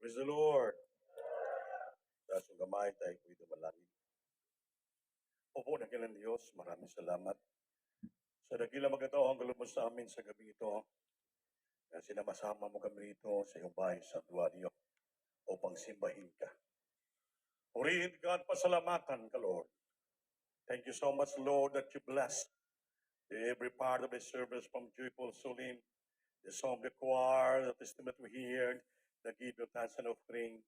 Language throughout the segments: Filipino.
Praise the Lord. Taas yung kamay tayo ko'y dumalangin. Opo, nakilang Diyos, maraming salamat. Sa dakilang magkataong galubos sa amin sa gabi ito, na sinamasama mo kami rito sa iyong bahay sa Duario upang simbahin ka. Purihin ka at pasalamatan ka, Lord. Thank you so much, Lord, that you bless every part of the service from joyful solim, the song of the choir, the testament we heard, the give of thanks and offering,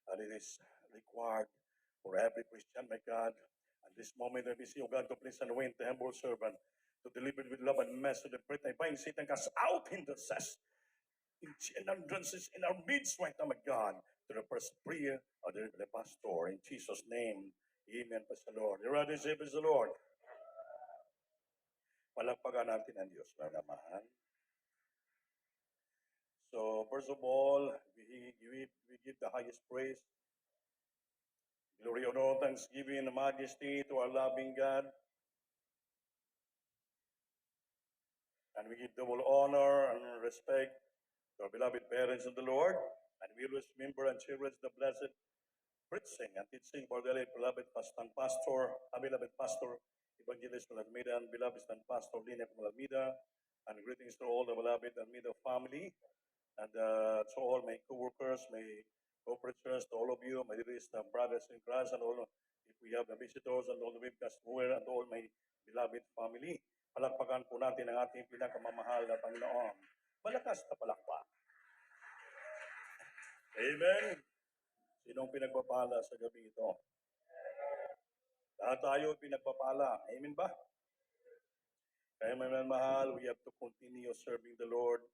and it is required for every Christian, my God. At this moment, I see, O God, to please anoint the humble servant to deliver with love and message the breath. I bind Satan cast out in the cess, in hindrances in our midst right now, my God, to the first prayer of the pastor. In Jesus' name, amen. Praise the Lord. You ready to say, praise the Lord? Palagpagan natin ang Diyos na naman. So, first of all, we give the highest praise, glory, honor, thanksgiving, and majesty to our loving God. And we give double honor and respect to our beloved parents in the Lord. And we always remember and cherish the blessed preaching and teaching for the beloved pastor, beloved pastor, Evangelist Malamida, and beloved pastor Lina Malamida. And greetings to all the beloved Almeida family. And to all my co-workers, my co-preachers, to all of you, my dearest brothers in Christ, and all, if we have the visitors and all the webcast viewer, and all my beloved family. Palakpakan po natin ang ating pinakamamahal na Panginoon. Malakas na palakpak. Amen. Sinong pinagpapala sa gabi ito? Lahat tayo pinagpapala. Amen ba? Kaya mga mahal, we have to continue serving the Lord.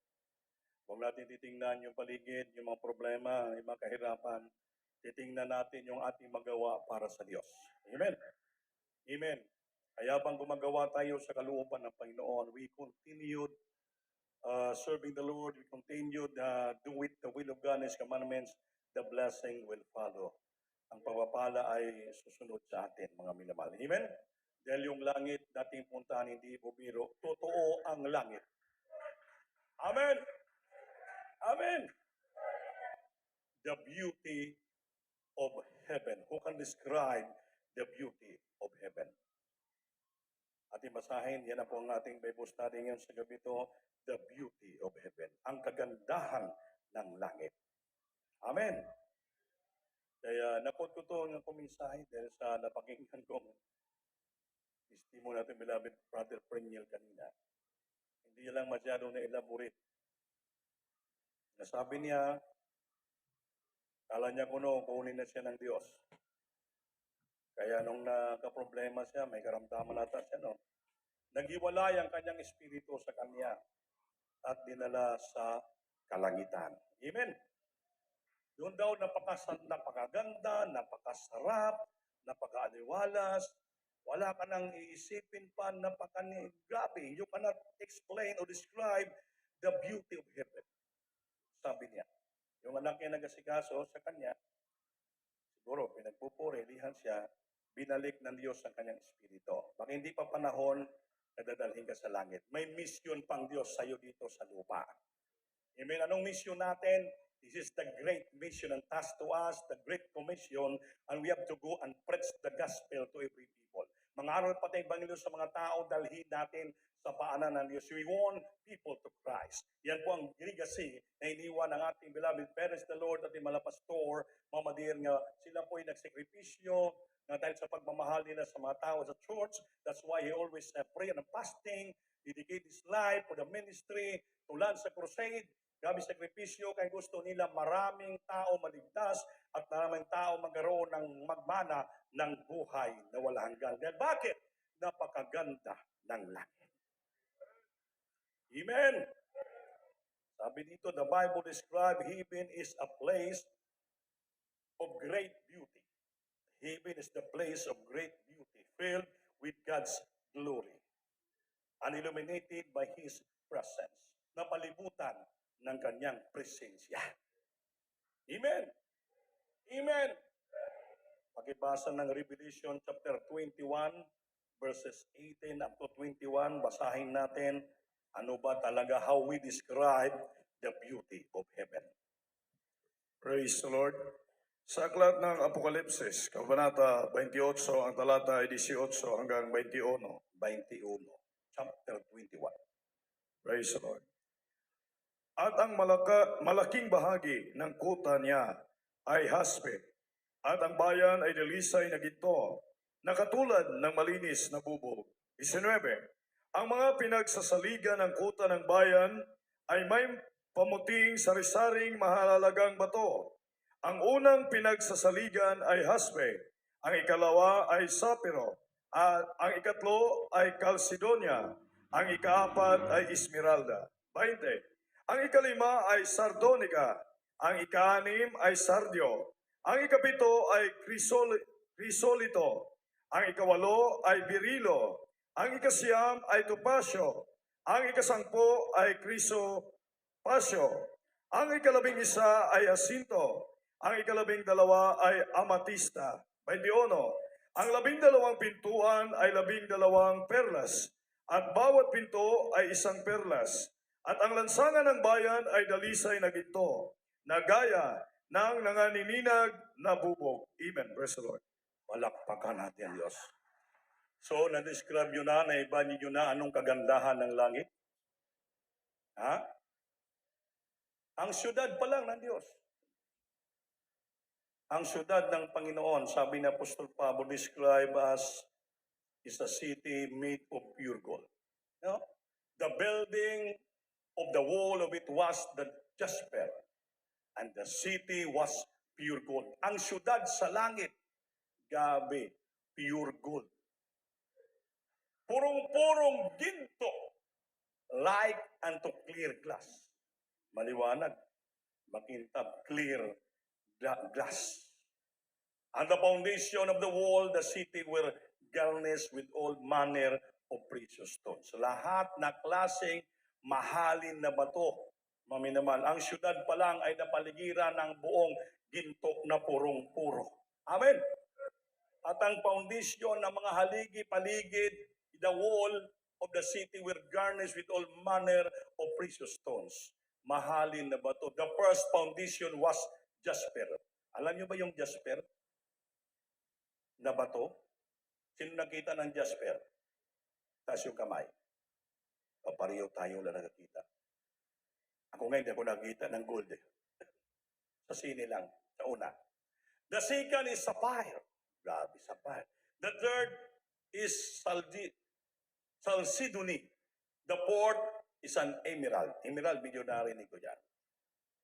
Huwag natin titingnan yung paligid, yung mga problema, yung mga kahirapan. Titingnan natin yung ating magawa para sa Diyos. Amen. Amen. Kaya bang gumagawa tayo sa kalooban ng Panginoon, we continued serving the Lord, we continued do with the will of God and His commandments, the blessing will follow. Ang pagpapala ay susunod sa atin, mga minamahal. Amen? Dahil yung langit dating puntahan, hindi bumiro, totoo ang langit. Amen! Amen! The beauty of heaven. Who can describe the beauty of heaven? Ating basahin, yan na po ang ating Bible study ngayon sa gabi ito, the beauty of heaven. Ang kagandahan ng langit. Amen. Kaya napot ko ito ng kuminsahe dahil sa napakinggan kong testimony natin, beloved Brother Preniel kanina. Hindi lang masyado na-elaborate. Nasabi niya, kala niya kunin na siya ng Diyos. Kaya nung nagka-problema siya, may karamdaman nata siya, no? Naghiwalay ang kanyang espiritu sa kanya at dinala sa kalangitan. Amen. Doon daw napakaganda, napakasarap, napakaaliwalas, wala ka nang iisipin pa, grabe. You cannot explain or describe the beauty of heaven. Sabi niya. Yung anak niya nagasikaso sa kanya, siguro pinagpupuri, lihan siya, binalik ng Diyos ang kanyang espiritu. Baka hindi pa panahon na dadalhin ka sa langit. May mission pang Diyos sa iyo dito sa lupa. Amen. Anong mission natin? This is the great mission and task to us, the great commission, and we have to go and preach the gospel to every people. Mangaral pa tayo Ebanghelyo sa mga tao, dalhin natin sa paanan ng Diyos. We want people to Christ. Yan po ang legacy na iniwan ng ating beloved parents, the Lord, ating mga pastor, mga dear nga, sila po ay nagsakripisyo, na dahil sa pagmamahal nila sa mga tao sa church. That's why he always pray and fasting, dedicate his life for the ministry, to launch sa crusade. Grabe sakripisyo, kaya gusto nila maraming tao maligtas at maraming tao magkaroon ng magmana ng buhay na wala hanggan. Dahil bakit? Napakaganda ng langit. Amen! Sabi dito, the Bible describes heaven is a place of great beauty. Heaven is the place of great beauty, filled with God's glory, and illuminated by His presence. Napalibutan ng kanyang presensya. Amen. Amen. Pakibasa ng Revelation chapter 21 verses 18 up to 21, basahin natin ano ba talaga how we describe the beauty of heaven. Praise the Lord. Sa aklat ng Apokalipsis, Kabanata 28, ang talata ay 18 hanggang 21. 21, chapter 21. Praise the Lord. At ang malaking bahagi ng kuta niya ay haspe, at ang bayan ay dalisay na ginto, na katulad ng malinis na bubog. 19. Ang mga pinagsasaligan ng kuta ng bayan ay may pamuting sari-saring mahalagang bato. Ang unang pinagsasaligan ay haspe, ang ikalawa ay sapiro, at ang ikatlo ay kalsidonia, ang ikaapat ay esmeralda. 20. Ang ikalima ay sardonica, ang ikaanim ay sardio, ang ikapito ay krisolito, ang ikawalo ay birilo, ang ikasiyam ay topasyo, ang ikasangpo ay krisopasyo, ang ikalabing isa ay asinto, ang ikalabing dalawa ay amatista. 21. Ang 12 pintuan ay 12 perlas, at bawat pinto ay isang perlas. At ang lansangan ng bayan ay dalisay na ginto, na gaya ng nanganininag na bubog. Amen. Praise the Lord. Palakpakan natin ang Diyos. So, na-describe nyo na, naibali nyo na anong kagandahan ng langit? Ha? Ang syudad pa lang ng Diyos. Ang syudad ng Panginoon, sabi ni Apostol Pablo, described as is a city made of pure gold. No? The building of the wall of it was the jasper, and the city was pure gold. Ang syudad sa langit, gabi, pure gold. Purong-purong ginto, like unto clear glass. Maliwanag, makintab, clear glass. And the foundation of the wall, the city were garnished with all manner of precious stones. Lahat na klaseng mahalin na bato, maminamal. Ang syudad pa lang ay napaligiran ng buong ginto na purong-puro. Amen. At ang foundation ng mga haligi, paligid, the wall of the city were garnished with all manner of precious stones. Mahalin na bato. The first foundation was jasper. Alam niyo ba yung jasper na bato? Sino nakita ng jasper? Taas yung kamay. Papareho tayo lang nakakita. Ako ngayon, hindi ako nakita ng gold. Sa sine lang, sa una. The second is sapphire. Grabe, sapphire. The third is chalcedony. The fourth is an emerald. Emerald, video narinig ko dyan.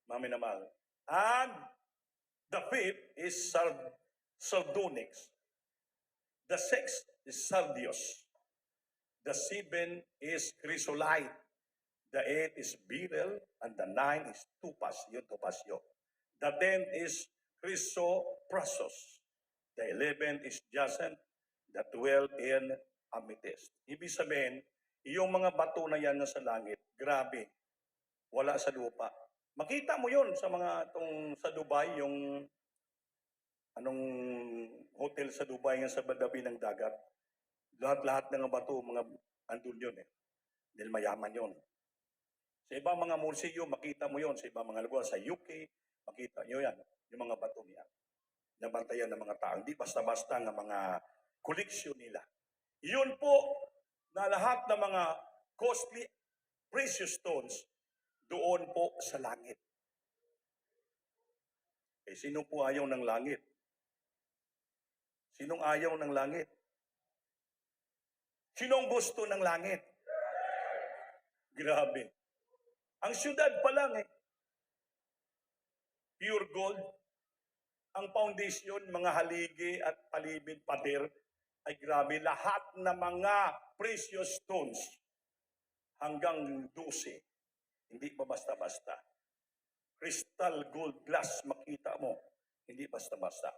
Maminamal. And the fifth is sardonyx. The sixth is sardius. The seventh is chrysolite. The eighth is beryl. And the ninth is topaz. Yun, topazyo. The 10th is chrysoprasus. The 11th is jacinth. The 12th in amethyst. Ibig sabihin, yung mga bato na yan na sa langit, grabe, wala sa lupa. Makita mo yun sa mga itong sa Dubai, yung anong hotel sa Dubai nga sa badabi ng dagat. Lahat-lahat ng mga bato, mga andun yun eh. Dahil mayaman yun. Sa ibang mga museum, makita mo yun. Sa ibang mga lugar, sa UK, makita nyo yan. Yung mga bato niya. Nabantayan ng mga tao. Hindi basta-basta ng mga koleksyon nila. Yun po na lahat ng mga costly precious stones doon po sa langit. Eh, sino po ayaw ng langit? Sinong ayaw ng langit? Sinong gusto ng langit? Grabe. Ang syudad pa lang eh. Pure gold. Ang foundation, mga haligi at palibid, pader, ay grabe. Lahat na mga precious stones hanggang 12. Hindi pa basta-basta. Crystal gold glass, makita mo. Hindi basta-basta.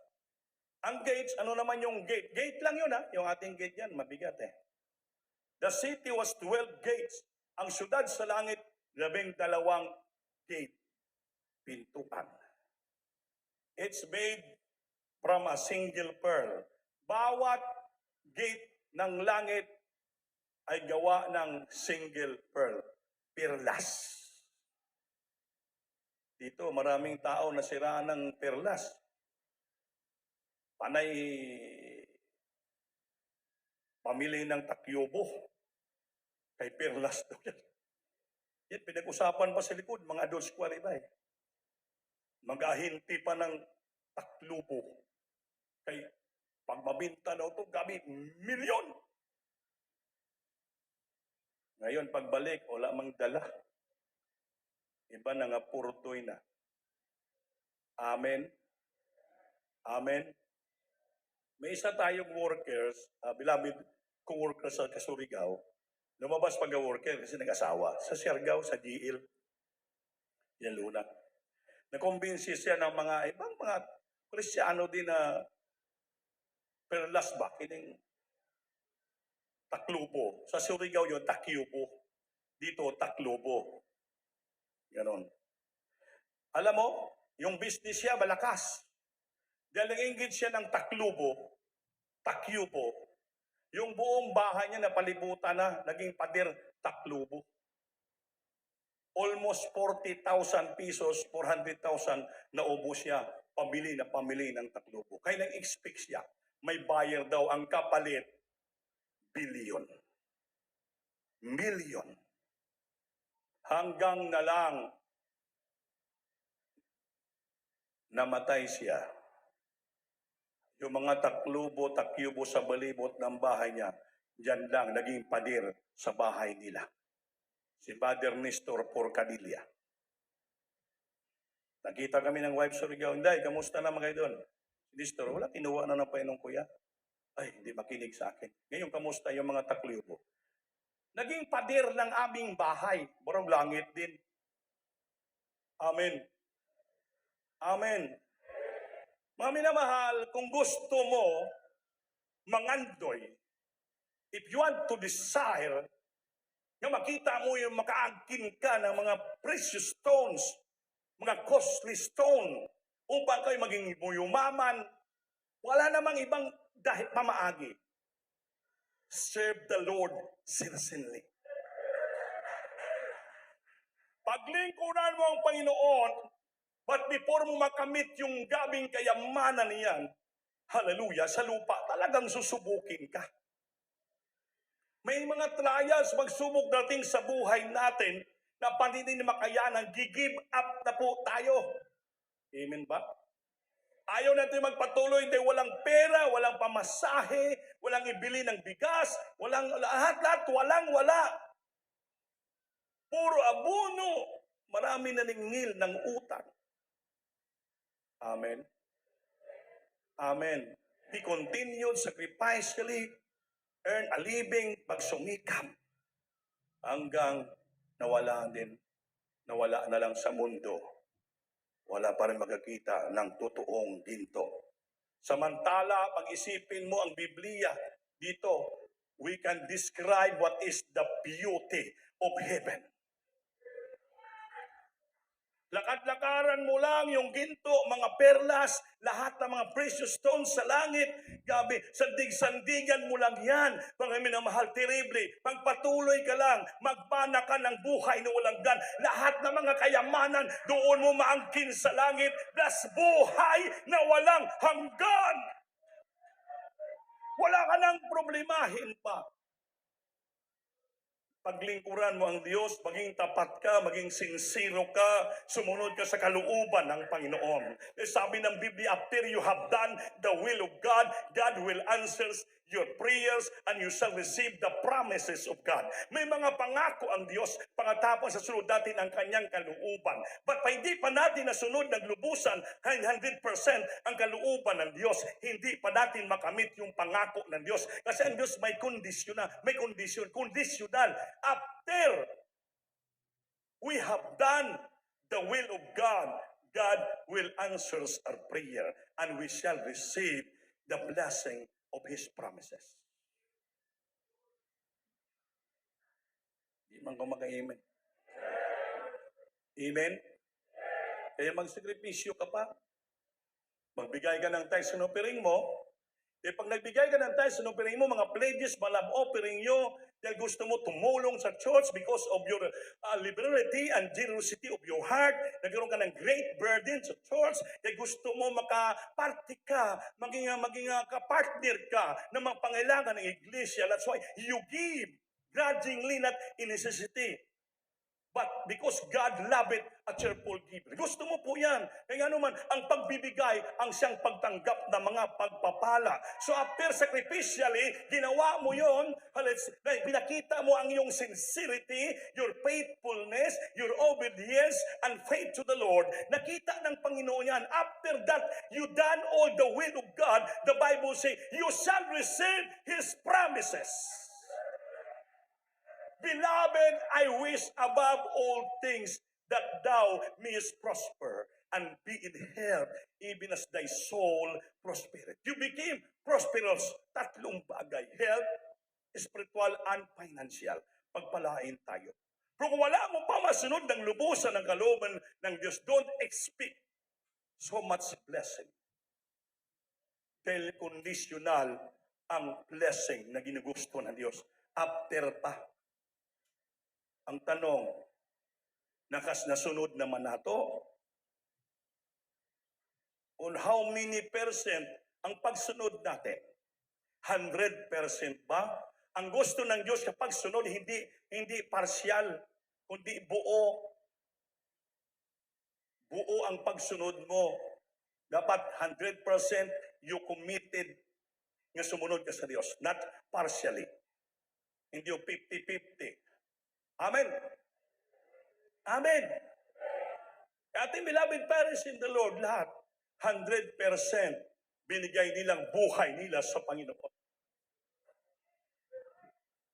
Ang gates, ano naman yung gate? Gate lang yun ha. Yung ating gate yan, mabigat eh. The city was 12 gates. Ang syudad sa langit, 12 gate. Pintuan. It's made from a single pearl. Bawat gate ng langit ay gawa ng single pearl. Perlas. Dito, maraming tao nasiraan ng perlas. Panay pamili ng takyubo. Kay perlas daw yan. Yan, pinag-usapan pa sa likod, mga adults qualify. Mag-ahinti pa ng taklubo. Kay pag mabinta daw ito, gabi, milyon. Ngayon, pagbalik, wala mang dala. Iba na nga purtoy na. Amen. Amen. May isa tayong workers, beloved co-workers sa Kasurigao, lumabas pag-worker kasi nag-asawa. Sa Siargao, sa GL, yan Luna. Nakumbinsi siya ng mga ibang mga Kristyano din na perlas ba, kining taklubo. Sa Surigao yun, takyubo. Dito, taklubo. Ganon. Alam mo, yung business siya malakas. Dahil nag-engage siya ng taklubo, takyubo, yung buong bahay niya napalibutan na, naging pader taklubo. Almost 40,000 pesos, 400,000 na ubos siya, pamili ng taklubo. Kaya nang-expect siya, may buyer daw, ang kapalit, billion. Million. Hanggang na lang, namatay siya. Yung mga taklubo, takyubo sa balibot ng bahay niya, diyan lang, naging pader sa bahay nila. Si Father Nestor Porcadilla. Nakita kami ng wife Surigao, Inday, kamusta naman kayo doon? Si Nestor, wala, kinuha na ng painong kuya. Ay, hindi makinig sa akin. Ngayon, kamusta yung mga taklubo? Naging pader ng aming bahay. Barang langit din. Amen. Amen. Mga minamahal, kung gusto mo mangandoy, if you want to desire, na makita mo yung makaangkin ka ng mga precious stones, mga costly stone, upang kayo maging yumaman, wala namang ibang dahil pamaagi. Serve the Lord sincerely. Paglingkuran mo ang Panginoon, but before mo makamit yung gabing kayamanan niyan, hallelujah, sa lupa, talagang susubukin ka. May mga trials, magsubok dating sa buhay natin na paninin na makayanan, give up na po tayo. Amen ba? Ayaw natin magpatuloy dahil walang pera, walang pamasahe, walang ibili ng bigas, walang lahat, walang-wala. Puro abono, marami naningil ng utang. Amen. Amen. Be continued, sacrificially, earn a living, pagsumikap, hanggang nawala na lang sa mundo. Wala pa rin makakita ng totoong ginto. Samantala, pag-isipin mo ang Biblia, dito, we can describe what is the beauty of heaven. Lakad-lakaran mo lang yung ginto, mga perlas, lahat ng mga precious stones sa langit. Gabi, sandig-sandigan mo lang yan. Mga minamahal, terrible. Pagpatuloy ka lang, magpana ka ng buhay na walang gan. Lahat ng mga kayamanan, doon mo maangkin sa langit. Plus buhay na walang hanggan. Wala ka nang problemahin pa. Paglingkuran mo ang Diyos, maging tapat ka, maging sincero ka, sumunod ka sa kalooban ng Panginoon. Sabi ng Biblia, after you have done the will of God, God will answer your prayers and you shall receive the promises of God. May mga pangako ang Diyos, pagkatapos sa sunod natin ang kanyang kalooban. But hindi pa natin nasunod ng lubusan 100% ang kalooban ng Diyos, hindi pa natin makamit yung pangako ng Diyos. Kasi ang Diyos may kondisyon, conditional. After we have done the will of God, God will answer our prayer and we shall receive the blessing of His promises. Di man ko maka-amen. Amen? Kaya magsakripisyo ka pa. Magbigay ka ng tithes and offering mo, Pag nagbigay ka ng tithes, offering mo, mga pledges, mga love offering nyo, dahil gusto mo tumulong sa church because of your liberality and generosity of your heart, nagkaroon ka ng great burden sa church, dahil gusto mo makaparty ka, maging kapartner ka ng mga pangailangan ng iglesia. That's why you give grudgingly, not in necessity. But because God loved it, a cheerful giver. Gusto mo po yan. Kaya naman, ang pagbibigay ang siyang pagtanggap ng mga pagpapala. So after sacrificially, ginawa mo yon, pinakita mo ang iyong sincerity, your faithfulness, your obedience, and faith to the Lord. Nakita ng Panginoon yan. After that, you done all the will of God. The Bible says, you shall receive His promises. Beloved, I wish above all things that thou mayest prosper and be in health, even as thy soul prospereth. You became prosperous. Tatlong bagay. Health, spiritual, and financial. Pagpalain tayo. Pero kung wala mo pa masunod ng lubusan ng kalooban ng Diyos, don't expect so much blessing. Dahil conditional ang blessing na ginugusto ng Diyos. After pa. Ang tanong, nasunod naman nato? On how many percent ang pagsunod natin? 100% ba? Ang gusto ng Diyos sa pagsunod, hindi partial, kundi buo. Buo ang pagsunod mo. Dapat 100% you committed nga sumunod ka sa Diyos. Not partially. Hindi yung 50-50. Amen. Amen. Ating beloved parents in the Lord, lahat, 100% binigay nilang buhay nila sa Panginoon.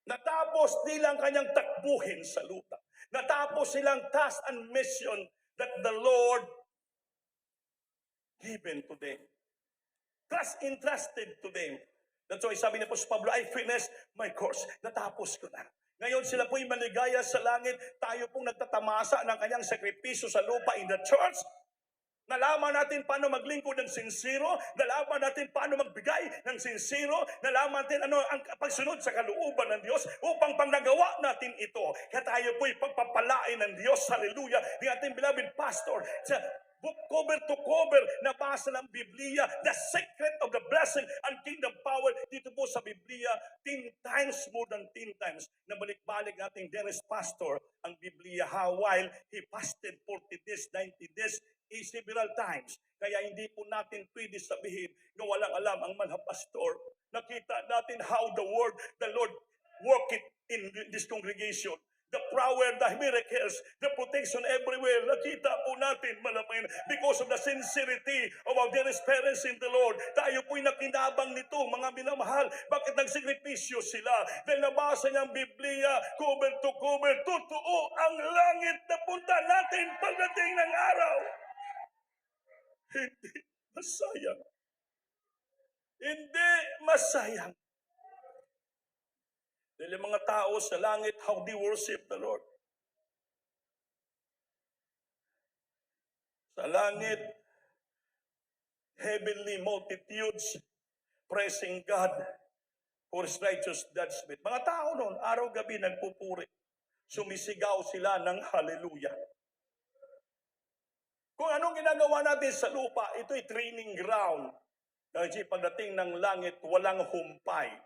Natapos nilang kanyang takbuhin sa lupa. Natapos silang task and mission that the Lord given to them. Entrusted to them. That's why sabi ni Apostol Pablo, I finished my course. Natapos ko na. Ngayon sila po'y maligaya sa langit. Tayo pong nagtatamasa ng kanyang sakripisyo sa lupa in the church. Nalaman natin paano maglingkod ng sincero. Nalaman natin paano magbigay ng sincero. Nalaman natin ano ang pagsunod sa kalooban ng Diyos upang pang nagawa natin ito. Kaya tayo po'y pagpapalain ng Diyos. Hallelujah. Di ating beloved pastor, sa book cover to cover, nabasa ng Biblia, the secret of the blessing and kingdom power. Dito po sa Biblia, 10 times, more than 10 times, na balik-balik nating Dennis Pastor ang Biblia, how while he fasted 40 days, 90 days, several times. Kaya hindi po natin pwede sabihin na walang alam ang mga pastor. Nakita natin how the Lord work it in this congregation. The power, the miracles, the protection everywhere. Nakita po natin, malaman, because of the sincerity of our dearest parents in the Lord. Tayo po'y nakinabang nito, mga minamahal. Bakit nagsakripisyo sila? Dahil nabasa niyang Biblia, cover to cover, totoo ang langit na punta natin pagdating ng araw. Hindi masayang. Hindi masayang. Dahil yung mga tao sa langit, how they worship the Lord. Sa langit, heavenly multitudes praising God for His righteous judgment. Mga tao noon, araw-gabi nagpupuri. Sumisigaw sila ng hallelujah. Kung anong ginagawa natin sa lupa, ito'y training ground. Kasi pagdating ng langit, walang humpay.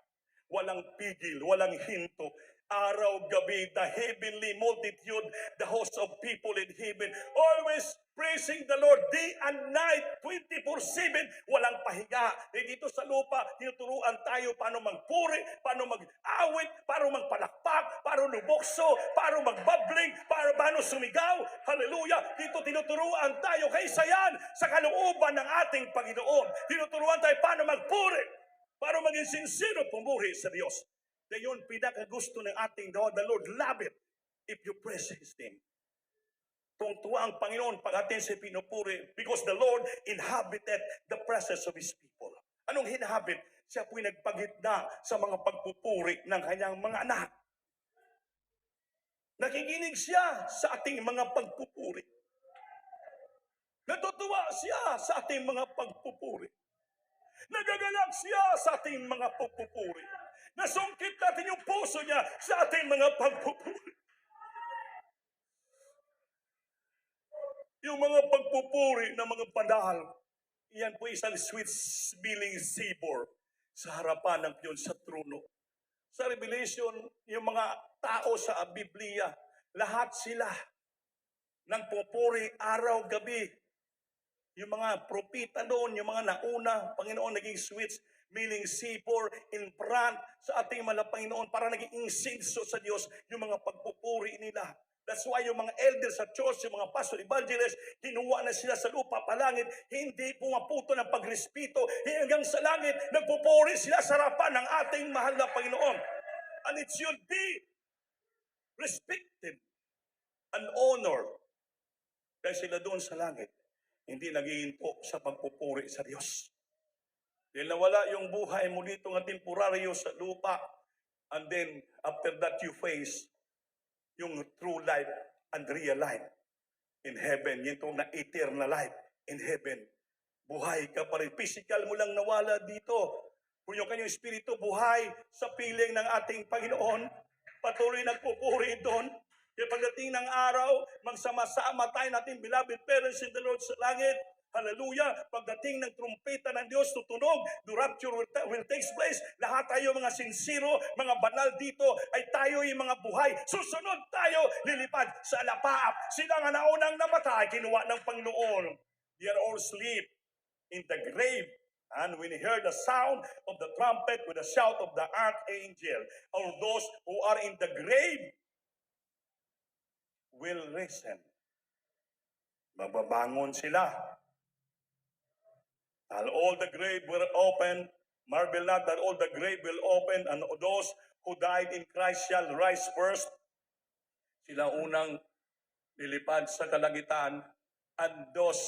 Walang pigil, walang hinto. Araw-gabi, the heavenly multitude, the host of people in heaven, always praising the Lord day and night, 24/7, walang pahinga. Dito sa lupa, tinuturuan tayo paano magpuri, paano mag-awit, paano magpalakpak, paano lubokso, paano magbabling, paano sumigaw. Hallelujah! Dito tinuturuan tayo, kaysa yan sa kalooban ng ating Panginoon. Tinuturuan tayo paano magpuri, para maging sincero pumuri sa Diyos. Dahil yun, pinakagusto ng ating God, the Lord love it if you praise His name. Tuwang-tuwa ang Panginoon pag atin siya pinupuri because the Lord inhabited the presence of His people. Anong inhabit? Siya po'y nagpagitna sa mga pagpupuri ng kanyang mga anak. Nakikinig siya sa ating mga pagpupuri. Natutuwa siya sa ating mga pagpupuri. Nagagalak siya sa ating mga pagpupuri. Nasungkit natin yung puso niya sa ating mga pagpupuri. Yung mga pagpupuri ng mga banal, iyan po isang sweet-smelling savor sa harapan ng Diyos sa trono. Sa Revelation, yung mga tao sa Biblia, lahat sila ng pupuri araw-gabi. Yung mga propita doon, yung mga nauna, Panginoon, naging sweet-smelling savor in front sa ating mga Panginoon para naging insenso sa Diyos yung mga pagpupuri nila. That's why yung mga elders sa church, yung mga pastor, evangelists, kinuha na sila sa lupa, palangit, hindi pumaputo ng pagrespeto, hanggang sa langit, nagpupuri sila sa harapan ng ating mahal na Panginoon. And it should be respected and honored. Dahil sila doon sa langit, hindi naghihinto sa pagpupuri sa Diyos. Dahil nawala yung buhay mo dito nga temporaryo sa lupa, and then after that you face yung true life and real life in heaven, yung na eternal life in heaven. Buhay ka pa rin. Physical mo lang nawala dito. Kung yung kanyang espiritu buhay sa piling ng ating Panginoon, patuloy nagpupuri doon. Kaya pagdating ng araw, magsama-sama tayo natin, beloved parents in the Lord sa langit. Hallelujah! Pagdating ng trumpeta ng Diyos, tutunog, the rapture will take place. Lahat tayo mga sincero, mga banal dito, ay tayo yung mga buhay. Susunod tayo, lilipad sa alapaap. Sila nga naunang namatay, kinuha ng Panginoon. They are all asleep in the grave. And when he heard the sound of the trumpet with the shout of the archangel, all those who are in the grave will risen. Magbabangon sila. And all the grave will open. Marvel not that all the grave will open, and those who died in Christ shall rise first. Sila unang lilipad sa kalangitan, and those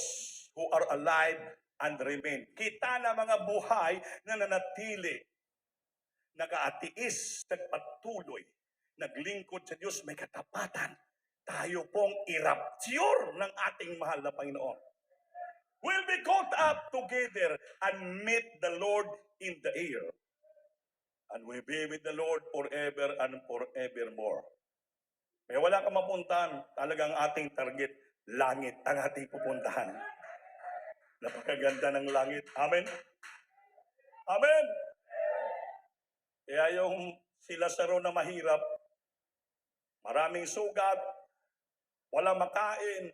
who are alive and remain. Kita na mga buhay na nanatili, nag-aatiis, nagpatuloy, naglingkod sa Diyos, may katapatan. Tayo pong i-rapture ng ating mahal na Panginoon. We'll be caught up together and meet the Lord in the air. And we'll be with the Lord forever and forevermore. Kaya wala kang mapuntahan, talagang ating target, langit ang ating pupuntahan. Napakaganda ng langit. Amen? Amen! Kaya yung si Lazaro na mahirap, maraming sugat, wala makain,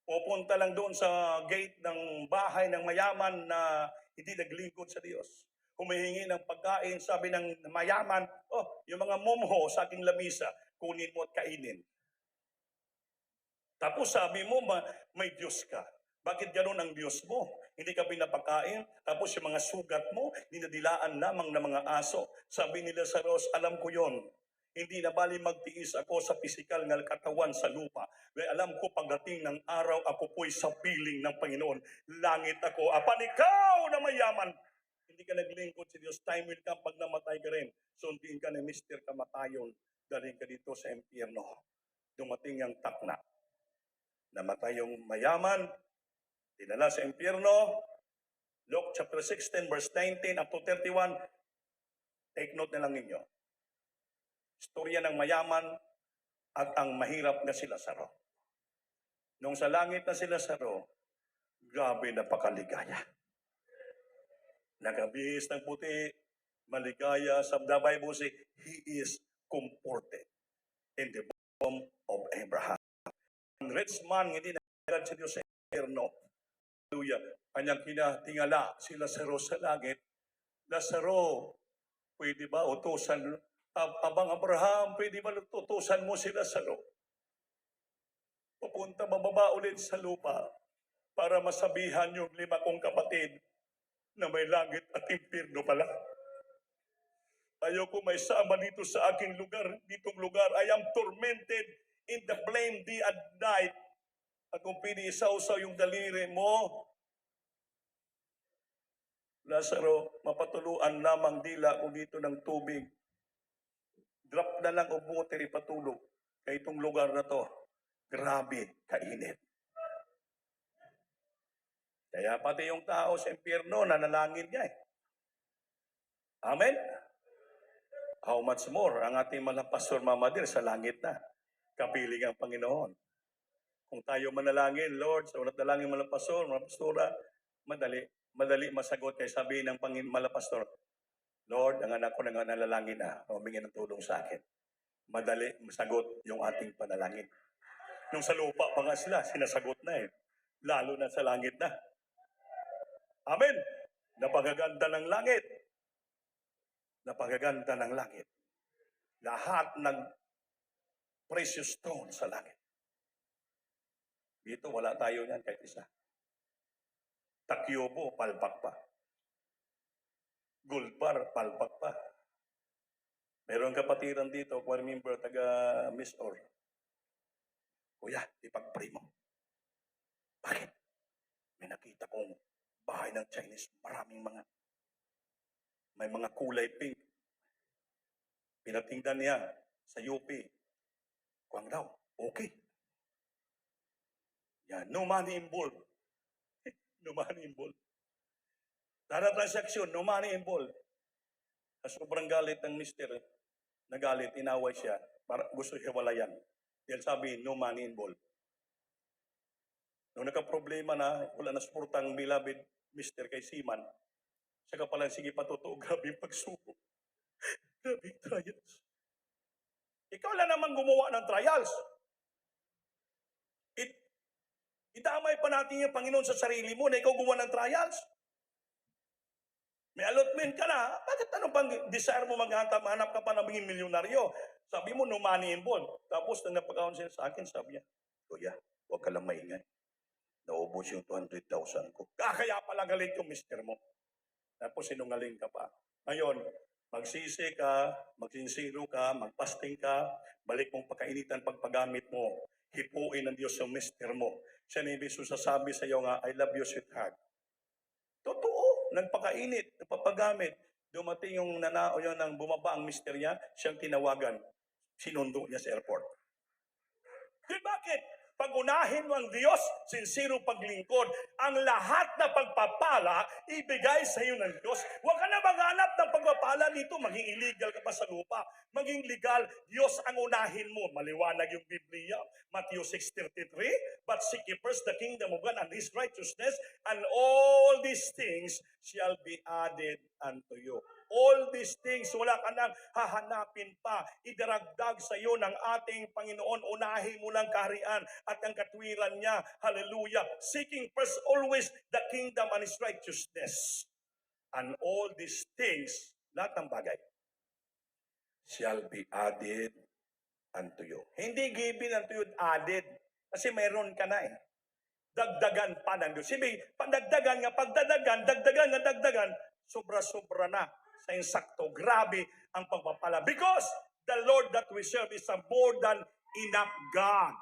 pupunta lang doon sa gate ng bahay ng mayaman na hindi naglingkod sa Diyos. Humihingi ng pagkain, sabi ng mayaman, yung mga momho sa aking lamisa, kunin mo at kainin. Tapos sabi mo, may Diyos ka. Bakit gano'n ang Diyos mo? Hindi ka pinapakain, tapos yung mga sugat mo, dinadilaan lamang ng mga aso. Sabi nila sa Lazaro, alam ko yon. Hindi na bali magtiis ako sa pisikal ng katawan sa lupa. Dahil alam ko pagdating ng araw, ako po'y sa piling ng Panginoon. Langit ako. Apan ikaw na mayaman. Hindi ka naglingkod sa Diyos. Time will come pag namatay ka rin. Sundin ka ni Mr. Kamatayon. Daling ka dito sa impyerno. Dumating ang takna. Namatay yung mayaman. Dinala sa impyerno. Luke chapter 16 verse 19 up to 31. Take note na lang ninyo. Istorya ng mayaman at ang mahirap na si Lazaro. Nung sa langit na si Lazaro, grabe napakaligaya. Nagabihis ng puti, maligaya. Sa the Bible say, he is comforted in the bosom of Abraham. Ang rich man, hindi nagagad sa Diyos sa eterno. Hallelujah. Kanyang kinatingala si Lazaro sa langit. Lazaro, pwede ba utusan abang Abraham, pwede ba tutusan mo sila sa loob? Pupunta bababa ulit sa lupa para masabihan yung 5 kong kapatid na may langit at impyerno pala. Ayoko may sama dito sa aking lugar, ditong lugar. I am tormented in the flame day and night. At kung pinisaw-saw yung daliri mo, Lazaro, mapatuluan lamang dila ko dito ng tubig. Drop na lang o buter ipatulog kay itong lugar na to. Grabe, kainit. Kaya pati yung tao sa impyerno, nanalangin niya eh. Amen? How much more ang ating mga pastor mamadir sa langit na. Kapiling ang Panginoon. Kung tayo manalangin, Lord, sa unat dalangin mga pastor, mga pastora, madali masagot kay sabihin ng mga pastor, Lord, ang anak ko nanalangin na, humingi ng tulong sa akin. Madali masagot yung ating panalangin. Nung sa lupa pa nga sila, sinasagot na eh. Lalo na sa langit na. Amen. Napagaganda ng langit. Napagaganda ng langit. Lahat ng precious stone sa langit. Dito wala tayo niyan kahit isa. Takyobo, palpak pa. Gulpar, palpak pa. Meron kapatiran dito, kung remember, taga Miss Or. Kuya, ipag-pray mo. Bakit? May nakita kong bahay ng Chinese, may mga kulay pink. Pinatingnan niya sa UP. Kuwang daw, okay. Yan, no money involved. No money involved. Dara transaksyon, no money involved. Sobrang galit ng mister, nagalit, inaway siya, gusto siya walayan. Dahil sabi, no money involved. Nung nagka-problema na, wala na suportang beloved mister kay Seaman, saka pala, sige patuto, grabe yung pagsubok. Grabe yung trials. Ikaw lang naman gumawa ng trials. Idamay pa natin yung Panginoon sa sarili mo na ikaw gumawa ng trials. May allotment ka na, bakit ano pang desire mo maghanap ka pa ng maging milyonaryo? Sabi mo, no money involved. Tapos nang napag-aon siya sa akin, sabi niya, Kuya, huwag ka lang maingay. Naubos yung 200,000 ko. Kaya pala galit yung mister mo. Tapos sinungaling ka pa. Ngayon, magsisi ka, magsinsiro ka, magpasting ka, balik mong pagkainitan pagpagamit mo. Hipuin ng Diyos yung mister mo. Siya na ibig sasabi sa iyo nga, I love you, sweetheart. Totoo, nagpakainit, nagpapagamit. Dumating yung nanao yun nang bumaba ang mister niya, siyang tinawagan. Sinundo niya sa airport. Di bakit? Pag-unahin mo ang Diyos, sincero paglingkod, ang lahat na pagpapala, ibigay sa iyo ng Diyos. Huwag ka na maghanap ng pagpapala dito, maging illegal ka pa sa lupa. Maging legal, Diyos ang unahin mo. Maliwanag yung Biblia, Matthew 6:33, but seek ye first the kingdom of God and His righteousness, and all these things shall be added unto you. All these things, wala ka nang hahanapin pa. Idaragdag sa iyo ng ating Panginoon. Unahin mo ng kaharian at ang katwiran niya. Hallelujah. Seeking first always the kingdom and His righteousness. And all these things, lahat ng bagay, shall be added unto you. Hindi given unto you, added. Kasi mayroon ka na eh. Dagdagan pa ng Diyos. Sabi, pagdagdagan nga, dagdagan, sobra-sobra na. Sa insakto, grabe ang pagpapala. Because the Lord that we serve is a more than enough God.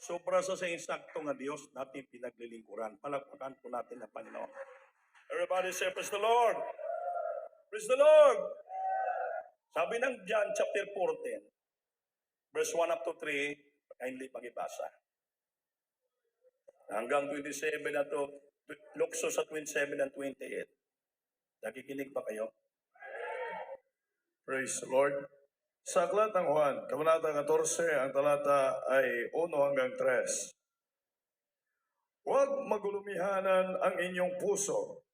Sobra sa insakto nga Diyos natin pinaglilingkuran. Palagpakan po natin ang Panginoon. Everybody say, praise the Lord. Praise the Lord. Sabi ng John chapter 14, verse 1 up to 3, kindly pag-ibasa. Hanggang 27 na to, lukso sa 27 and 28. Nakikinig pa kayo? Praise the Lord. Sa aklat ng Juan, kabanata 14, ang talata ay 1 hanggang 3. Huwag magulumihanan ang inyong puso.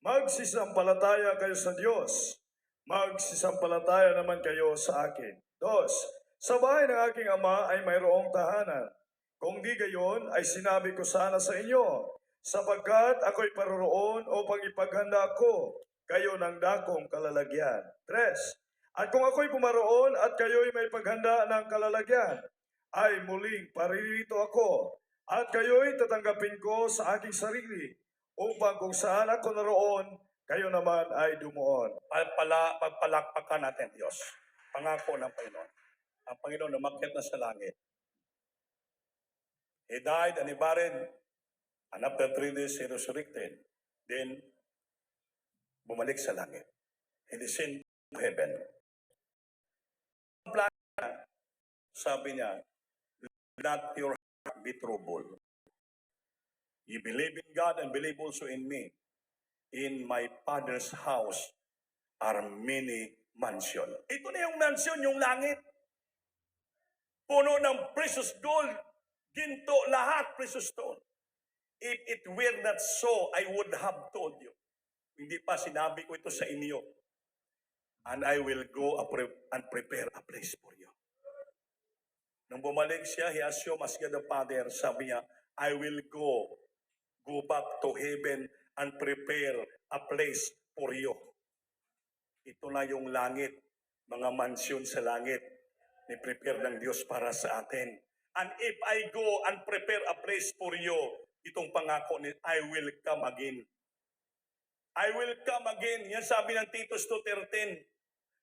Magsisampalataya kayo sa Diyos. Magsisampalataya naman kayo sa akin. 2. Sa bahay ng aking ama ay mayroong tahanan. Kung di gayon, ay sinabi ko sana sa inyo, sapagkat ako'y paroroon upang ipaghanda ko kayo ng dakong kalalagyan. 3. At kung ako'y pumaroon at kayo'y may paghanda ng kalalagyan, ay muling paririto ako, at kayo'y tatanggapin ko sa aking sarili, upang kung saan ako naroon, kayo naman ay dumuon. Pagpalakpakan natin, Diyos. Pangako ng Panginoon. Ang Panginoon umakyat na sa langit. He died and He buried, and after 3 days He resurrected. Then, bumalik sa langit. He descended to heaven. Sabi niya, let your heart be troubled. You believe in God and believe also in me. In my Father's house are many mansion. Ito na yung mansion, yung langit. Puno ng precious gold, ginto, lahat precious stone. If it were not so, I would have told you. Hindi pa sinabi ko ito sa inyo. And I will go and prepare a place for you. Nung bumalik siya, he assumed as God the Father, sabi niya, I will go back to heaven and prepare a place for you. Ito na yung langit, mga mansyon sa langit, ni-prepare ng Diyos para sa atin. And if I go and prepare a place for you, itong pangako ni I will come again. I will come again. Yan sabi ng Titus 2:13.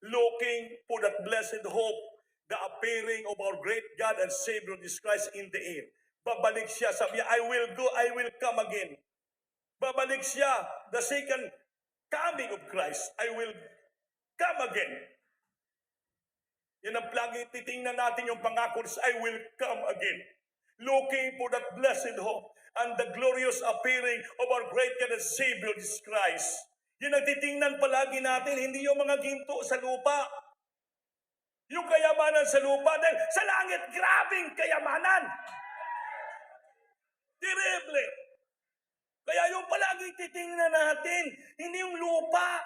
Looking for that blessed hope, the appearing of our great God and Savior Jesus Christ in the air. Babalik siya, sabi niya, I will go, I will come again. Babalik siya, the second coming of Christ, I will come again. Yan ang lagi titingnan natin yung pangako, I will come again. Looking for that blessed hope and the glorious appearing of our great God and Savior Jesus Christ. Yan ang titingnan palagi natin, hindi yung mga ginto sa lupa. Yung kayamanan sa lupa, dahil sa langit, grabing kayamanan. Terrible. Kaya yung palagi titingnan natin, hindi yung lupa.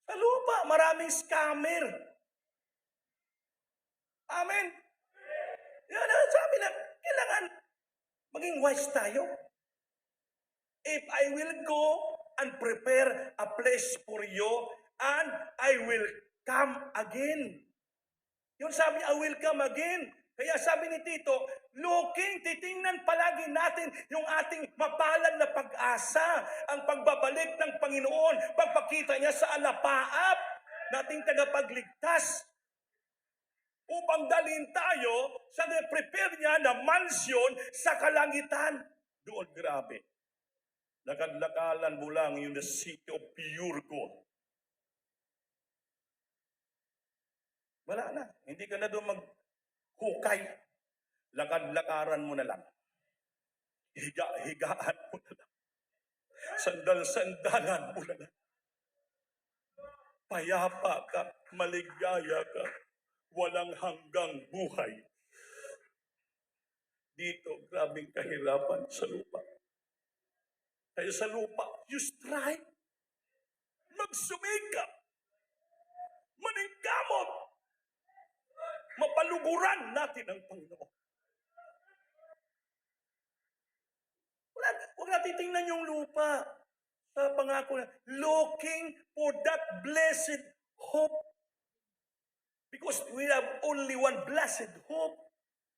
Sa lupa, maraming scammer. Amen. Yan ang sabi na, kailangan maging wise tayo. If I will go and prepare a place for you, and I will come again. Yung sabi, I will come again. Kaya sabi ni Tito, titingnan palagi natin yung ating mapalad na pag-asa, ang pagbabalik ng Panginoon, pagpakita niya sa alapaap, nating tagapagligtas, upang dalhin tayo sa prepare niya na mansyon sa kalangitan. Doon, grabe. Lakad-lakalan mo lang yung the city of pure gold. Wala na. Hindi ka na doon maghukay. Lakad-lakaran mo na lang. Higaan mo na lang. Sandal-sandalan mo na lang. Payapa ka, maligaya ka, walang hanggang buhay. Dito, grabing kahirapan sa lupa. Kaya sa lupa, you strive, magsumikap, maningkamot, mapaluburan natin ang Panginoon. Huwag natin tingnan yung lupa sa pangako na, looking for that blessed hope. Because we have only one blessed hope.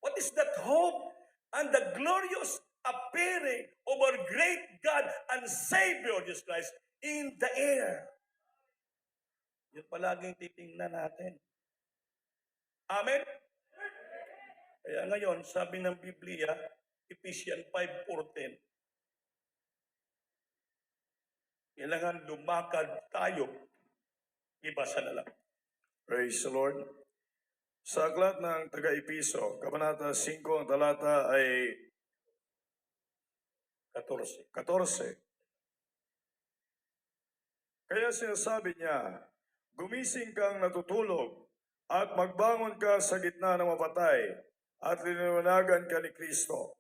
What is that hope? And the glorious appearing of our great God and Savior Jesus Christ in the air. Yun palaging titingnan natin. Amen? Kaya ngayon, sabi ng Biblia, Ephesians 5:14, kailangan lumakad tayo, ibasa na lang. Praise the Lord. Sa aklat ng taga-Episo, Kabanata 5, ang talata ay 14. Kaya sinasabi niya, gumising kang natutulog at magbangon ka sa gitna ng mapatay at linawanagan ka ni Kristo.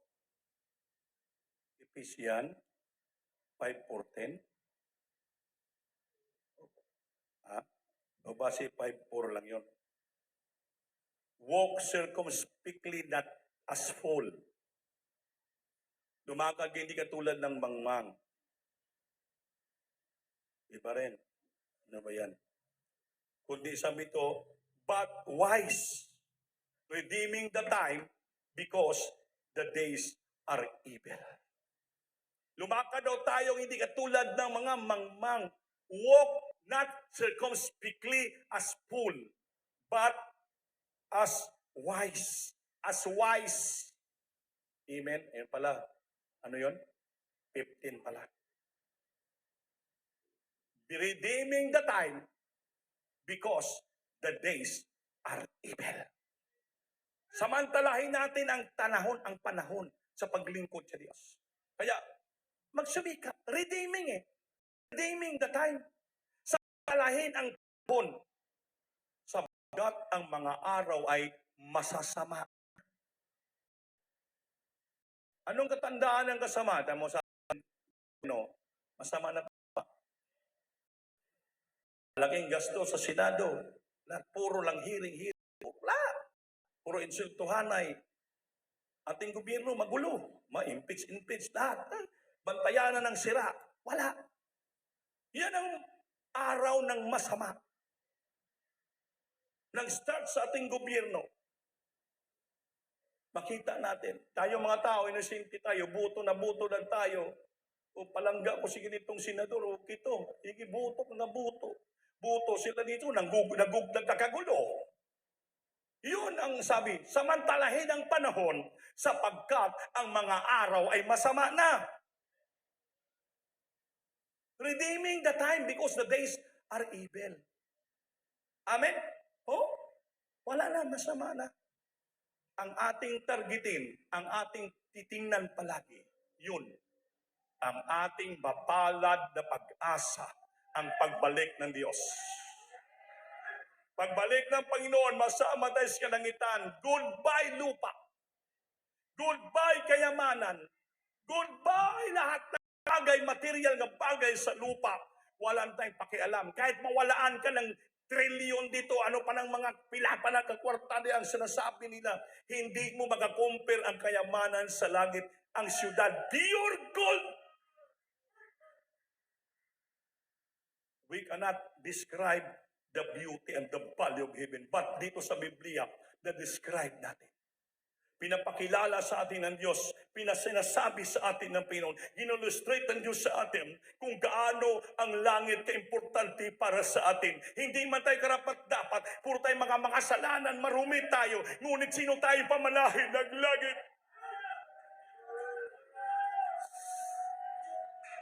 Ephesians 5:14. O base 5:4 lang yun. Walk circumspectly, not as fool. Lumakad hindi katulad ng mangmang. Iba rin. Ano ba yan? Kundi sabi ito, but wise, redeeming the time because the days are evil. Lumakad daw tayo hindi katulad ng mga mangmang. Walk not circumspectly as fool, but as wise. As wise. Amen? Ayan pala. Ano yun? 15 pala. Redeeming the time because the days are evil. Samantalahin natin ang panahon sa paglingkod sa Diyos. Kaya, magsumikap. Redeeming Redeeming the time. Samantalahin ang panahon. Sabagat ang mga araw ay masasama. Anong katandaan ng kasama? Tamo sa masama na pa. Malaking gasto sa Senado. Lahat puro lang hearing. Lahat. Puro insultuhanay. Ating gobyerno magulo. Ma-impeach, lahat. Bantayan na ng sira. Wala. Yan ang araw ng masama. Nag-start sa ating gobyerno. Makita natin, tayo mga tao, inusinti tayo, buto lang tayo. O palangga ko sige nitong senador, o kito, sige buto na buto. Buto sila dito, nagkakagulo. Yun ang sabi, samantalahin ang panahon sapagkat ang mga araw ay masama na. Redeeming the time because the days are evil. Amen? Oh, wala na, masama na. Ang ating targetin, ang ating titingnan palagi, yun, ang ating mapalad na pag-asa, ang pagbalik ng Diyos. Pagbalik ng Panginoon, masama tayo sa kalangitan. Goodbye lupa. Goodbye kayamanan. Goodbye lahat ng bagay, material na bagay sa lupa. Walang tayong pakialam. Kahit mawalaan ka ng trilyon dito, ano pa ng mga pila pa ng kakwarta ang sinasabi nila, hindi mo makakompare ang kayamanan sa langit, ang siyudad, pure gold. We cannot describe the beauty and the value of heaven, but dito sa Biblia, na-describe natin. Pinapakilala sa atin ng Diyos, pinasinasabi sa atin ng Panginoon, in-illustrate ng Diyos sa atin kung gaano ang langit kaimportante para sa atin. Hindi man tayo karapat-dapat, puro tayo mga makasalanan, marumi tayo, ngunit sino tayo pamanahin ng langit?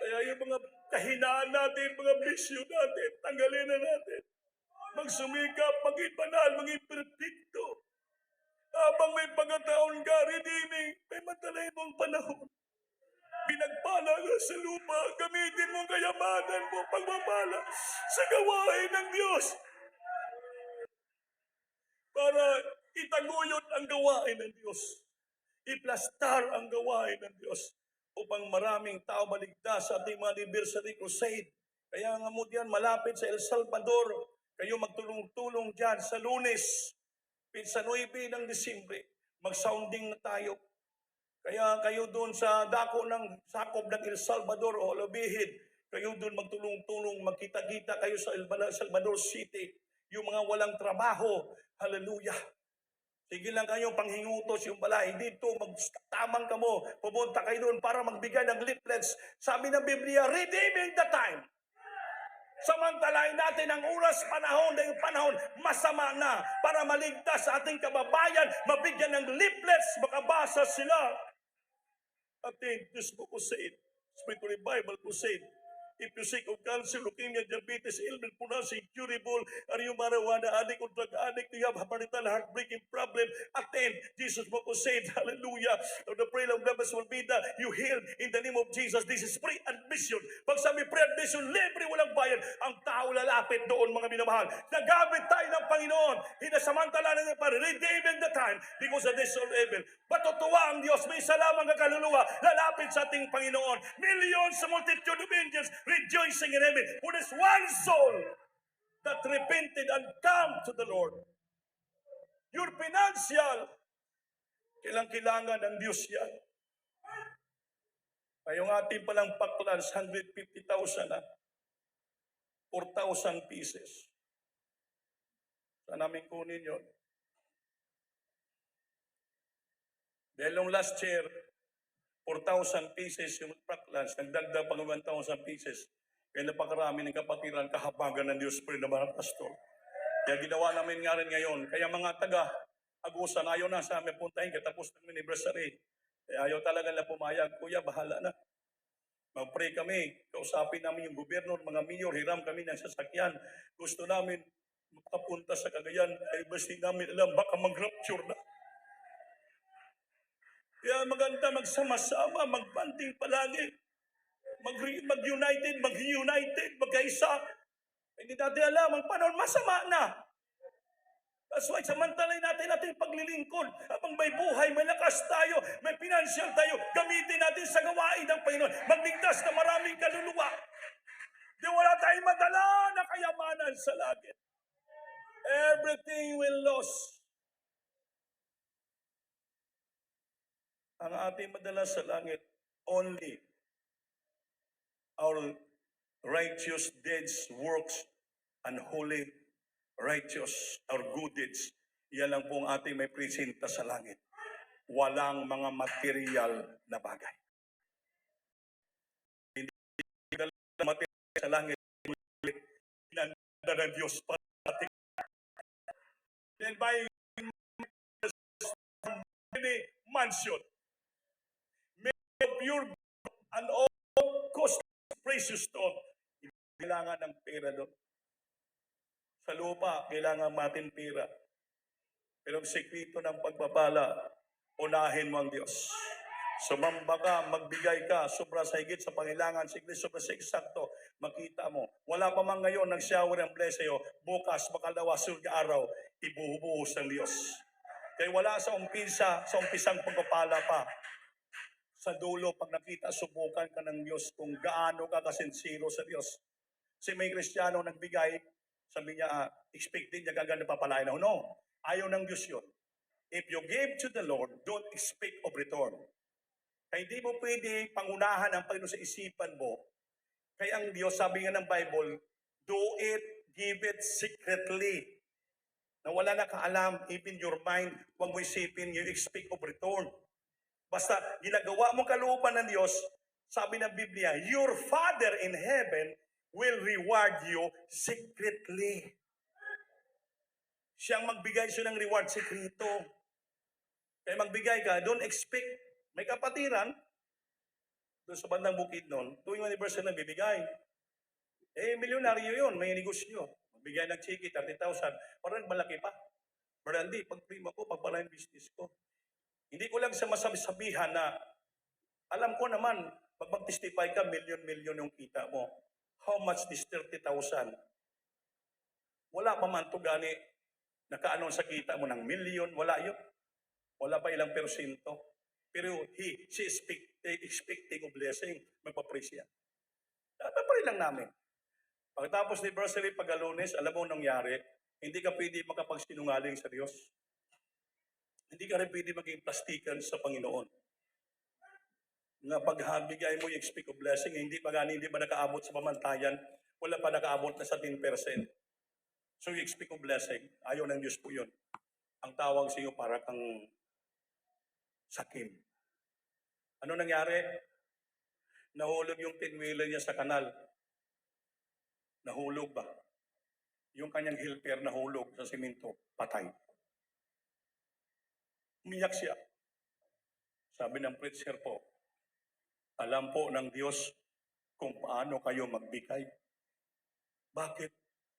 Kaya yung mga kahinaan natin, mga bisyo natin, tanggalin na natin. Magsumikap, maging banal, maging perfecto. Habang may pagkataon ka, redeeming, may matalay mong panahon. Pinagpala ka sa lupa, gamitin mo kayamanan mo, pagmamala sa gawain ng Diyos. Para itaguyod ang gawain ng Diyos. Iplastar ang gawain ng Diyos upang maraming tao maligtas sa ating mga anniversary crusade. Kaya nga mo diyan, malapit sa El Salvador, kayo magtulong-tulong dyan sa Lunes. Sa 9 ng Disyembre, mag-sounding na tayo. Kaya kayo doon sa dako ng sakop ng El Salvador o Olobihid, kayo doon magtulong-tulong, magkita-kita kayo sa El Salvador City. Yung mga walang trabaho, hallelujah. Sige lang kayo, panghingutos yung balay. Dito, magtamang ka mo, pupunta kayo doon para magbigay ng leaflets. Sabi ng Biblia, redeeming the time. Samantalahin natin ang oras, panahon, dahil panahon, masama na para maligtas sa ating kababayan, mabigyan ng leaflets, makabasa sila. Ating Diyos mo crusade, Spiritual Revival crusade. If you sick of cancer, leukemia, diabetes, illness, punasi, incurable, are you marijuana addict or drug addict, you have marital heartbreaking problem, attend Jesus mo crusade, hallelujah. The prayer of God will be that you healed in the name of Jesus. This is free admission. Pag sabi free admission, libre, walang bayad. Ang tao lalapit doon, mga minamahal. Nagamit tayo ng Panginoon. Hinasamantala na para redeeming the time because of this all evil. Patutuwa ang Diyos, may isa lamang kakaluluwa, lalapit sa ating Panginoon. Millions sa multitude of angels rejoicing in heaven. For this one soul that repented and come to the Lord. Your financial, kailangan ng Diyos yan. Ngayong ating palang paklans, 150,000 na. 4,000 pieces. Saan namin kunin yun? Dahil nung last year, 4,000 pieces yung paklans, nagdagdag pang 1,000 pieces. Kaya napakarami ng kapatiran, kahabagan ng Diyos po rin na mga pastor. Kaya ginawa namin nga rin ngayon. Kaya mga taga-agusan, ayaw na sa amin puntahin, katapos ng anniversary. Kaya ayaw talaga na pumayag. Kuya, bahala na. Mag-pray kami. Kausapin namin yung gobyerno, mga mayor, hiram kami ng sasakyan. Gusto namin makapunta sa Cagayan. Ay basti namin alam, baka mag-rapture na. Kaya maganda magsama-sama, magbanding palagi, mag-united, magkaisa. Hindi natin alam, ang panahon masama na. That's why samantalay natin ating paglilingkod. Habang may buhay, may lakas tayo, may financial tayo, gamitin natin sa gawain ng Panginoon. Magligtas na maraming kaluluwa. Di wala tayong madala na kayamanan sa langit. Everything will lose. Ang ating madala sa langit, only our righteous deeds, works, and holy, righteous, our good deeds. Yan lang po ang ating may presenta sa langit. Walang mga material na bagay. Hindi na material sa langit. Hinanda ng Diyos para ating. Then by many mansion, made of pure gold and all costly precious stone. Kailangan ng pera doon. Sa lupa, kailangan natin pera. Pero ang sekreto ng pagpapala, unahin mo ang Diyos. Sumamba ka, magbigay ka, sobra sa higit sa pangailangan, sobra sa eksakto, makita mo. Wala pa man ngayon nag-shower ang bless sa'yo, bukas, makalawa, sunod araw, ibuhubuhos ng Diyos. Kaya wala sa umpisang pagpapala pa. Sa dulo, pag nakita, subukan ka ng Diyos kung gaano ka kasinsiro sa Diyos. Si may Kristiyano nagbigay, sabi niya, expected niya kaganda papalain ako. No, ayaw ng Diyos yun. If you give to the Lord, don't expect of return. Kaya hindi mo pwede pangunahan ang Panginoon sa isipan mo. Kaya ang Diyos, sabi nga ng Bible, do it, give it secretly. Na wala na kaalam, even your mind, huwag mo isipin, you expect of return. Basta ginagawa mo kalooban ng Diyos, sabi ng Biblia, your Father in heaven will reward you secretly. Siyang magbigay siya ng reward sekreto. Kaya magbigay ka, don't expect. May kapatiran, doon sa bandang bukid noon, tuwing anniversary na bibigay. Milyonaryo yun, may negosyo. Magbigay ng chiki, 30,000. Parang malaki pa. Brandi, pag-prima ko, pagpala yung business ko. Hindi ko lang sa masabihan na, alam ko naman, pag mag-testify ka, milyon-milyon yung kita mo. How much is 30,000? Wala pa man to gani, nakaanon sa kita mo ng milyon, wala yun. Wala pa ilang persento. Pero she expecting of blessing, magpapraise yan. Paparin lang namin. Pagkatapos ni anniversary, pag-Lunes, alam mo nangyari, hindi ka pwede makapagsinungaling sa Diyos. Hindi ka rin pwede maging plastikan sa Panginoon. Nga pagbigay mo yung expect of blessing, hindi ba nakaabot sa pamantayan, wala pa nakaabot na sa 10%. So you expect of blessing, ayaw ng Diyos po yun. Ang tawag sa iyo para kang sakim. Ano nangyari? Nahulog yung 10-wheeler niya sa kanal. Nahulog ba? Yung kanyang helper nahulog sa simento, patay. Umiyak siya. Sabi ng preacher po, alam po ng Diyos kung paano kayo magbigay. Bakit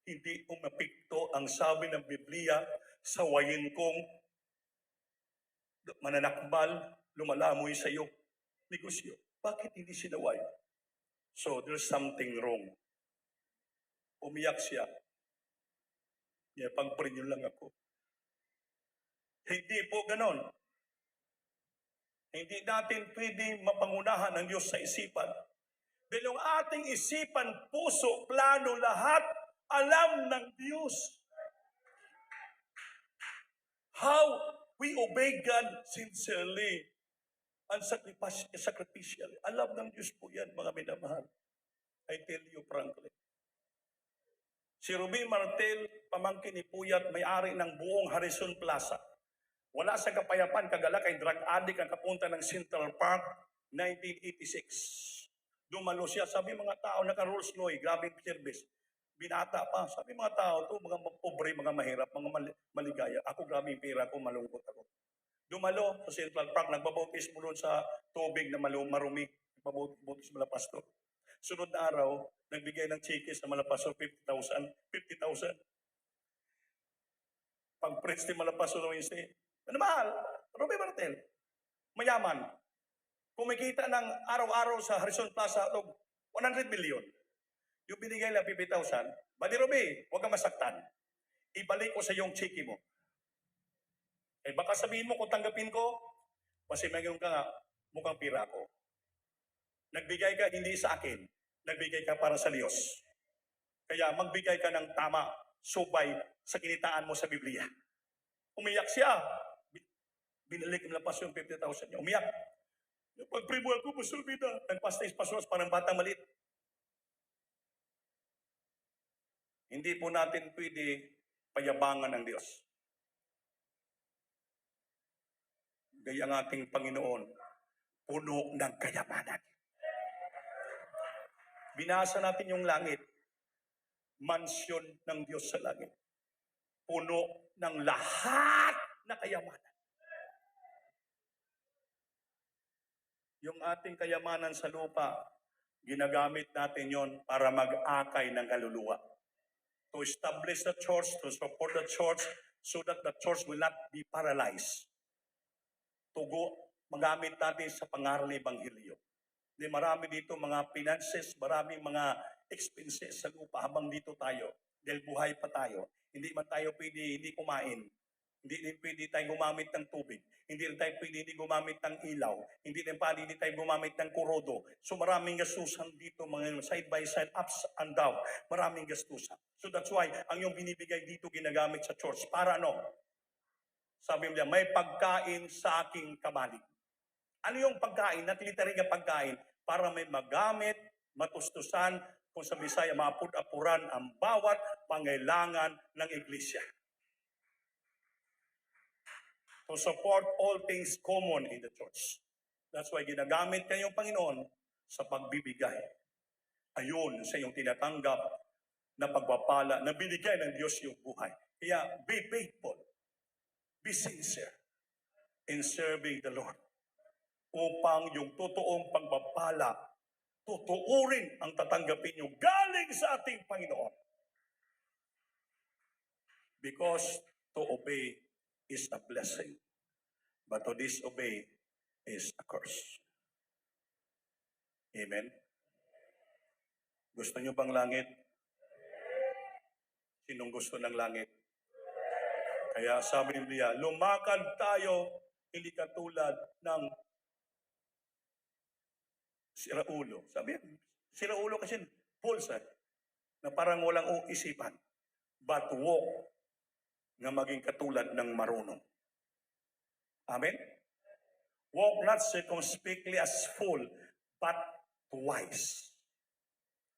hindi umapikto ang sabi ng Biblia sa wayin kong mananakbal, lumalamoy sa iyo? Negosyo. Bakit hindi sinaway? So there's something wrong. Umiyak siya. Yeah, pagprinyo lang ako. Hindi po ganon. Hindi natin pwede mapangunahan ng Diyos sa isipan. Dahil yung ating isipan, puso, plano, lahat, alam ng Diyos. How we obey God sincerely and sacrificially. Alam ng Diyos po yan, mga minamahal. I tell you frankly. Si Ruby Martel, pamangkin ni Puyat, may-ari ng buong Harrison Plaza. Wala sa Kapayapaan, Kagala, kay drug addict ang kapunta ng Central Park, 1986. Dumalo siya, sabi mga tao, naka-Rolls Royce, grabing service. Binata pa, sabi mga tao, to mga pobre, mga mahirap, mga maligaya. Ako grabing pera ko, malungkot ako. Dumalo sa Central Park, nagbabautis mo doon sa tubig na marumi. Nagbabautis mo pastor. Sunod na araw, nagbigay ng cheque sa Malapaso, 50,000. Pag-preach ni Malapaso na Wednesday, ano mahal? Ruby Martel. mayaman, kumikita ng araw-araw sa Harrison Plaza of 100 million. Yung binigay lang 50,000, Buddy Roby, huwag kang masaktan. Ibalik ko sa iyong chiki mo. Eh baka sabihin mo kung tanggapin ko, kasi mayroon ka nga, mukhang pira ko. Nagbigay ka hindi sa akin, nagbigay ka para sa Diyos. Kaya magbigay ka ng tama, subay sa kinitaan mo sa Biblia. Umiyak siya. Binalik ng lapas yung 50,000 niya. Umiyak. Pag-primo ako, Pastor Vida. Nagpastis pasos, parang batang maliit. Hindi po natin pwede payabangan ng Diyos. Gaya ang ating Panginoon, puno ng kayamanan. Binasa natin yung langit. Mansyon ng Diyos sa langit. Puno ng lahat na kayamanan. Yung ating kayamanan sa lupa, ginagamit natin yon para mag-akay ng kaluluwa. To establish the church, to support the church, so that the church will not be paralyzed. Tugo, magamit natin sa pangaral ng Ebanghelyo. Di marami dito mga finances, maraming mga expenses sa lupa habang dito tayo. Dahil buhay pa tayo. Hindi man tayo pwede hindi kumain. Hindi din pwede tayo gumamit ng tubig. Hindi rin tayo pwede hindi gumamit ng ilaw. Hindi din pwede hindi tayo gumamit ng kurodo. So maraming gastusan dito, mga side by side, ups and down. Maraming gastusan. So that's why, ang yung binibigay dito ginagamit sa church. Para ano? Sabi niya, may pagkain sa aking kabalig. Ano yung pagkain? Natilitari ng pagkain para may magamit, matustusan, kung sa Bisaya, mapud-apuran ang bawat pangailangan ng iglesia. To support all things common in the church. That's why ginagamit kayong Panginoon sa pagbibigay. Ayun sa iyong tinatanggap na pagpapala na binigay ng Diyos yung buhay. Kaya be faithful, be sincere in serving the Lord. Upang yung totoong pagpapala, tutuurin ang tatanggapin nyo galing sa ating Panginoon. Because to obey is a blessing, but to disobey is a curse. Amen? Gusto nyo bang langit? Sinong gusto ng langit? Kaya sabi ni Biblia, lumakad tayo, hindi katulad ng siraulo. Sabi yan, siraulo kasi false na parang walang isipan. But walk na maging katulad ng marunong. Amen? Walk not circumspectly as fool, but wise.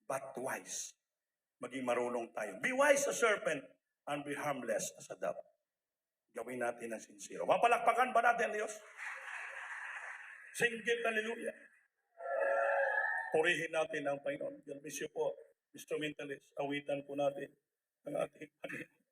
But wise. Maging marunong tayo. Be wise as serpent and be harmless as a dove. Gawin natin ang sincere. Mapalakpakan ba natin, Diyos? Singgit, hallelujah. Purihin natin ang Panginoon. God bless you po, instrumentalist. Awitan po natin ang ating Panginoon.